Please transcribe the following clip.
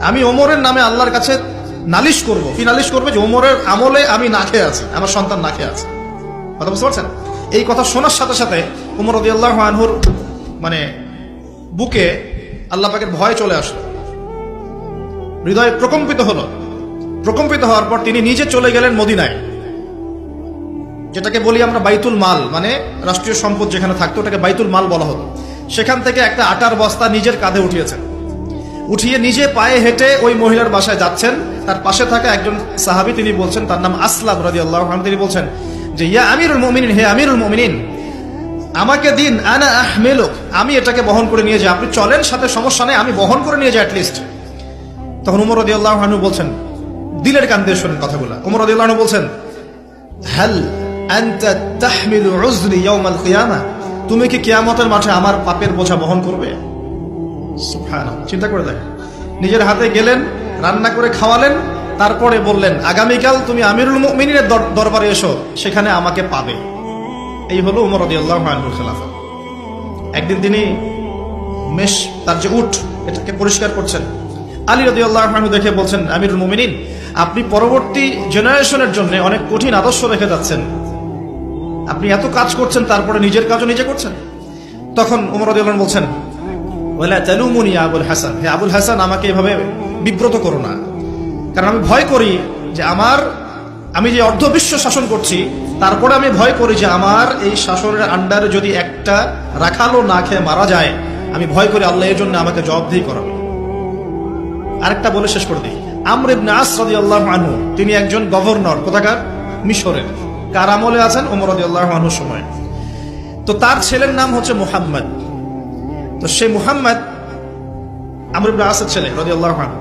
আমি ওমরের নামে আল্লাহর কাছে নালিশ করব। কি নালিশ করবে? যে ওমরের আমলে আমি না খেয়ে আছি, আমার সন্তান না খেয়ে আছে। কথা বুঝতে পারছেন? এই কথা শোনার সাথে সাথে ওমর রাদিয়াল্লাহু আনহুর মানে বুকে আল্লাহ পাকের ভয় চলে আসলো, হৃদয় প্রকম্পিত হলো। প্রকম্পিত হওয়ার পর তিনি নিজে চলে গেলেন মদিনায়, যেটাকে বলি আমরা বাইতুল মাল, মানে রাষ্ট্রীয় সম্পদ যেখানে থাকতো ওটাকে বাইতুল মাল বলা হতো। সেখান থেকে একটা আটার বস্তা নিজের কাঁধে উঠিয়েছেন, উঠিয়ে নিজে পায়ে হেঁটে ওই মহিলার বাসায় যাচ্ছেন। তার পাশে থাকা একজন সাহাবী, তিনি বলছেন, তার নাম আসলাম রাদিয়াল্লাহু আনহু, তিনি বলছেন যে ইয়া আমিরুল মুমিনিন, হে আমিরুল মুমিনিন, আমাকে দিন, আনা আহমিলুক, আমি এটাকে বহন করে নিয়ে যাই। আপনি চলেন, সাথে সমস্যা নেই, আমি বহন করে নিয়ে যাই অ্যাটলিস্ট। তখন ওমর রাদিয়াল্লাহু আনহু বলছেন, দিলের কান দিয়ে শোনেন কথাগুলো, ওমর রাদিয়াল্লাহু আনহু বলছেন, হাল আনতা তাহমিলু উযরি ইয়াউমাল কিয়ামা, তুমি কি কিয়ামতের মাঠে আমার পাপের বোঝা বহন করবে? সুবহানাল্লাহ, চিন্তা করে দেখেন। নিজের হাতে গেলেন, রান্না করে খাওয়ালেন, তারপরে বললেন আগামীকাল তুমি আমিরুল মুমিনিনের দরবারে এসো, সেখানে আমাকে পাবে। এই হলো ওমর রাদিয়াল্লাহু আনহুর খেলাফত। একদিন তিনি মেষ, তার যে উট, এটাকে পরিষ্কার করছেন। আলী রাদিয়াল্লাহু আনহু দেখে বলছেন, আমিরুল মুমিনিন, আপনি পরবর্তী জেনারেশনের জন্য অনেক কঠিন আদর্শ রেখে যাচ্ছেন। আপনি এত কাজ করছেন, তারপরে নিজের কাজও নিজে করছেন। তখন ওমর রাদিয়াল্লাহু আনহু বলছেন, ওয়ালা তালুমুনি ইয়া আবুল হাসান, হে আবুল হাসান, আমাকে এভাবে বিব্রত করো না, কারণ আমি ভয় করি যে আমি যে অর্ধবিশ্ব শাসন করছি, তারপরে আমি ভয় করি যে আমার এই শাসনের আন্ডারে যদি একটা রাখালও না খেয়ে মারা যায়, আমি ভয় করি আল্লাহ এর জন্য আমাকে জবাবদিহি করাবে। আরেকটা বলে শেষ করে দিই, আমর ইবনে আস রাদিয়াল্লাহু আনহু, তিনি একজন গভর্নর, কোথাকার? মিশরের। কার আমলে আছেন? ওমর রাদিয়াল্লাহু আনহুর সময়। তো তার ছেলের নাম হচ্ছে মুহাম্মদ। তো সেই মুহাম্মদ আমর ইবনে আসের ছেলে রাদিয়াল্লাহু আনহু।